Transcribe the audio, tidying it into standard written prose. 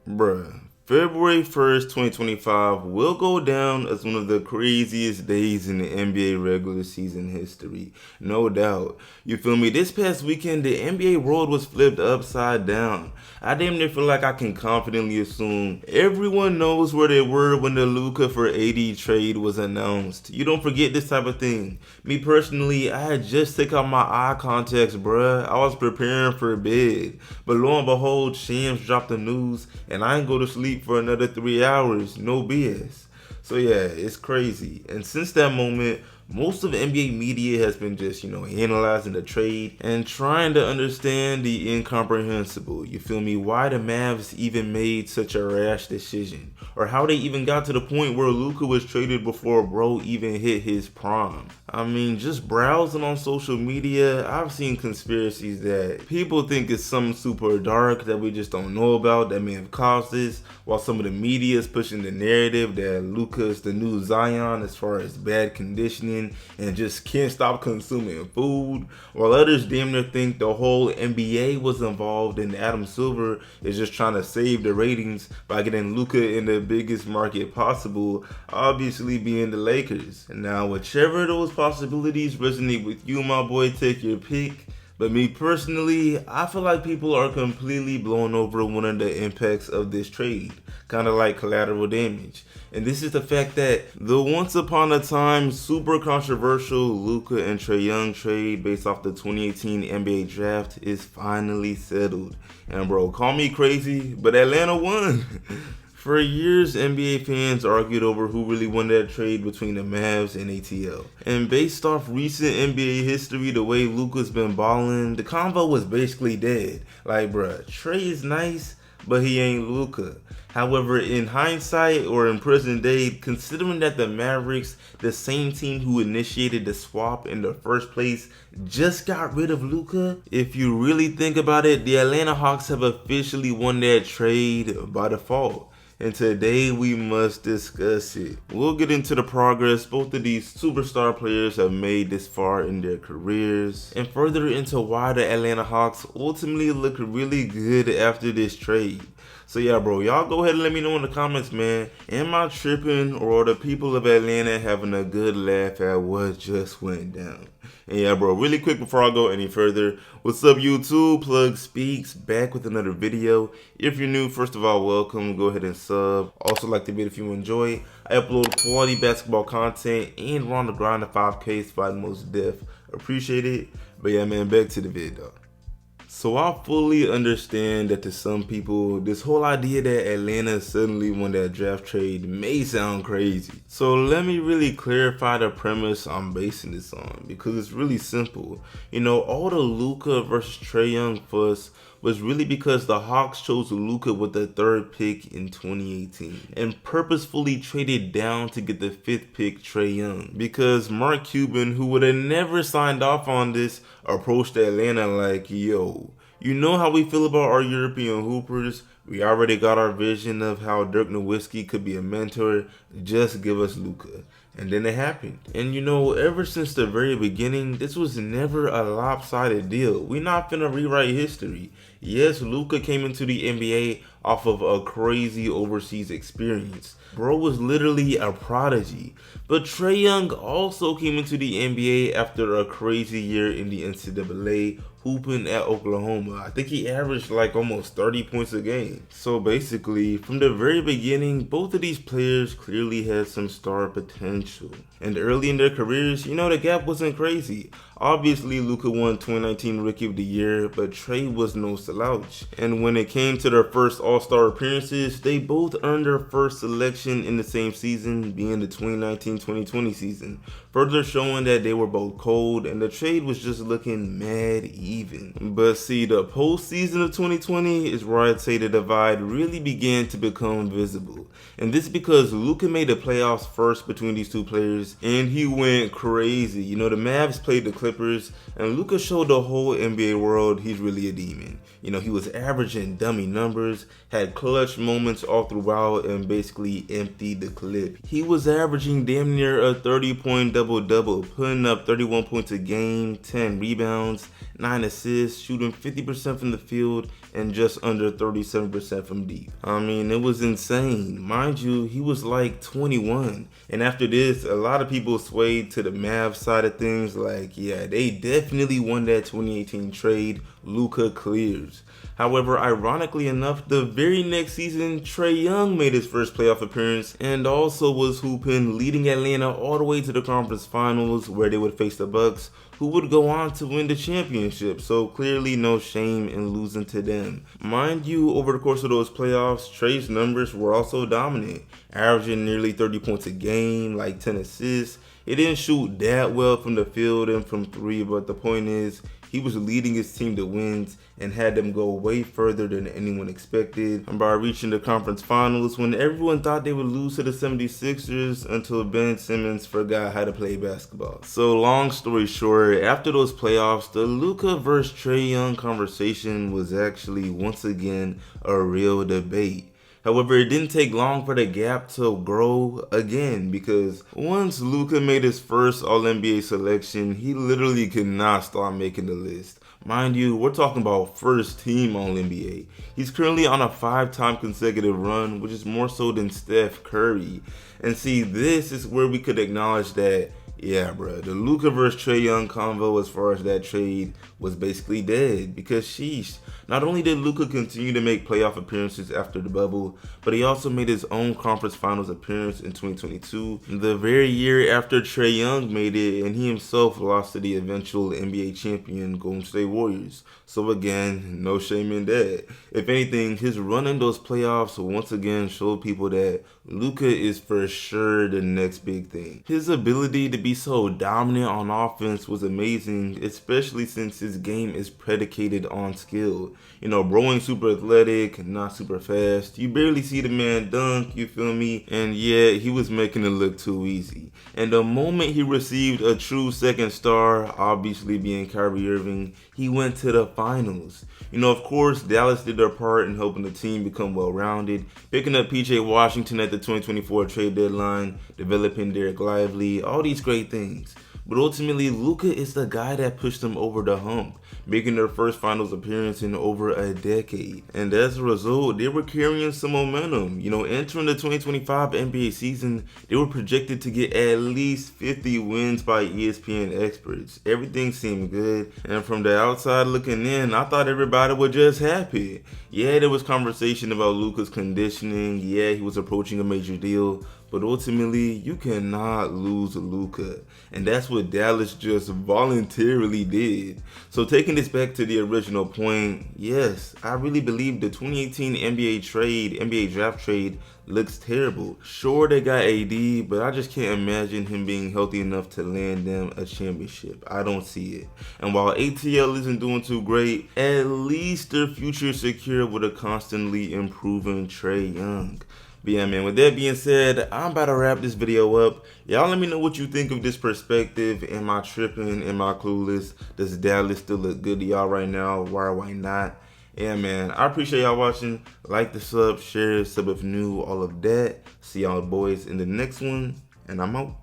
Bruh, February 1st, 2025 will go down as one of the craziest days in the NBA regular season history. No doubt. You feel me? This past weekend, the NBA world was flipped upside down. I damn near feel like I can confidently assume everyone knows where they were when the Luka for AD trade was announced. You don't forget this type of thing. Me personally, I had just took out my eye contacts, bruh. I was preparing for bed. But lo and behold, Shams dropped the news and I ain't go to sleep for another 3 hours. No BS. So yeah, it's crazy. And since that moment, most of the NBA media has been just, analyzing the trade and trying to understand the incomprehensible. You feel me? Why the Mavs even made such a rash decision, or how they even got to the point where Luka was traded before bro even hit his prime. I mean, just browsing on social media, I've seen conspiracies that people think it's something super dark that we just don't know about that may have caused this, while some of the media is pushing the narrative that Luka is the new Zion as far as bad conditioning and just can't stop consuming food, while others damn near think the whole NBA was involved and Adam Silver is just trying to save the ratings by getting Luka in the biggest market possible, obviously being the Lakers. And now whichever of those possibilities resonate with you, my boy, take your pick. But me personally, I feel like people are completely blown over one of the impacts of this trade, kind of like collateral damage. And this is the fact that the once upon a time super controversial Luka and Trae Young trade based off the 2018 NBA draft is finally settled. And bro, call me crazy, but Atlanta won. For years, NBA fans argued over who really won that trade between the Mavs and ATL. And based off recent NBA history, the way Luka's been balling, the convo was basically dead. Like, bruh, Trae is nice, but he ain't Luka. However, in hindsight or in present day, considering that the Mavericks, the same team who initiated the swap in the first place, just got rid of Luka, if you really think about it, the Atlanta Hawks have officially won that trade by default. And today we must discuss it. We'll get into the progress both of these superstar players have made this far in their careers, and further into why the Atlanta Hawks ultimately look really good after this trade. So yeah, bro, y'all go ahead and let me know in the comments, man. Am I tripping, or are the people of Atlanta having a good laugh at what just went down? And yeah, bro, really quick before I go any further, what's up YouTube? Plug Speaks back with another video. If you're new, first of all, welcome. Go ahead and sub. Also like the video if you enjoy. I upload quality basketball content and we're on the grind to 5K, so most def. Appreciate it. But yeah, man, back to the video. So I fully understand that to some people, this whole idea that Atlanta suddenly won that draft trade may sound crazy. So let me really clarify the premise I'm basing this on, because it's really simple. All the Luka versus Trae Young fuss was really because the Hawks chose Luka with the 3rd pick in 2018 and purposefully traded down to get the 5th pick, Trae Young, because Mark Cuban, who would have never signed off on this, approached Atlanta like, yo, you know how we feel about our European hoopers? We already got our vision of how Dirk Nowitzki could be a mentor. Just give us Luka. And then it happened. And ever since the very beginning, this was never a lopsided deal. We're not finna rewrite history. Yes, Luka came into the NBA off of a crazy overseas experience. Bro was literally a prodigy. But Trae Young also came into the NBA after a crazy year in the NCAA, hooping at Oklahoma. I think he averaged like almost 30 points a game. So basically, from the very beginning, both of these players clearly had some star potential. And early in their careers, the gap wasn't crazy. Obviously, Luka won 2019 Rookie of the Year, but Trae was no slouch. And when it came to their first All-Star appearances, they both earned their first selection in the same season, being the 2019-2020 season, further showing that they were both cold and the trade was just looking mad even. But see, the postseason of 2020 is where I'd say the divide really began to become visible. And this because Luka made the playoffs first between these two players, and he went crazy. The Mavs played the Clippers, and Luka showed the whole NBA world he's really a demon. He was averaging dummy numbers, had clutch moments all throughout, and basically emptied the clip. He was averaging damn near a 30-point double-double, putting up 31 points a game, 10 rebounds, 9 assists, shooting 50% from the field, and just under 37% from deep. I mean, it was insane. Mind you, he was like 21. And after this, a lot of people swayed to the Mavs side of things, like, yeah, they definitely won that 2018 trade. Luka clears. However, ironically enough, the very next season, Trae Young made his first playoff appearance and also was hooping, leading Atlanta all the way to the conference finals where they would face the Bucks, who would go on to win the championship. So clearly no shame in losing to them. Mind you, over the course of those playoffs, Trae's numbers were also dominant, averaging nearly 30 points a game, like 10 assists. He didn't shoot that well from the field and from three, but the point is, he was leading his team to wins and had them go way further than anyone expected by reaching the conference finals when everyone thought they would lose to the 76ers until Ben Simmons forgot how to play basketball. So long story short, after those playoffs, the Luka vs. Trae Young conversation was actually once again a real debate. However, it didn't take long for the gap to grow again because once Luka made his first All-NBA selection, he literally could not stop making the list. Mind you, we're talking about first team All-NBA. He's currently on a 5-time consecutive run, which is more so than Steph Curry. And see, this is where we could acknowledge that, yeah, bro, the Luka vs. Trae Young convo as far as that trade was basically dead because sheesh. Not only did Luka continue to make playoff appearances after the bubble, but he also made his own conference finals appearance in 2022, the very year after Trae Young made it and he himself lost to the eventual NBA champion Golden State Warriors. So again, no shame in that. If anything, his run in those playoffs once again showed people that Luka is for sure the next big thing. His ability to be so dominant on offense was amazing, especially since his game is predicated on skill. You know, bro ain't super athletic, not super fast. You barely see the man dunk, you feel me? And yeah, he was making it look too easy. And the moment he received a true second star, obviously being Kyrie Irving, he went to the finals. You know, of course, Dallas did their part in helping the team become well-rounded, picking up PJ Washington at the 2024 trade deadline, developing Derek Lively, all these great things. But ultimately, Luka is the guy that pushed them over the hump, making their first finals appearance in over a decade. And as a result, they were carrying some momentum. You know, entering the 2025 NBA season, they were projected to get at least 50 wins by ESPN experts. Everything seemed good, and from the outside looking in, I thought everybody was just happy. Yeah, there was conversation about Luka's conditioning. Yeah, he was approaching a major deal. But ultimately, you cannot lose Luka. And that's what Dallas just voluntarily did. So taking this back to the original point, yes, I really believe the 2018 NBA draft trade looks terrible. Sure, they got AD, but I just can't imagine him being healthy enough to land them a championship. I don't see it. And while ATL isn't doing too great, at least their future is secure with a constantly improving Trae Young. But yeah, man, with that being said, I'm about to wrap this video up. Y'all let me know what you think of this perspective. Am I tripping? Am I clueless? Does Dallas still look good to y'all right now? Why not? Yeah, man, I appreciate y'all watching. Like the sub, share, sub if new, all of that. See y'all boys in the next one, and I'm out.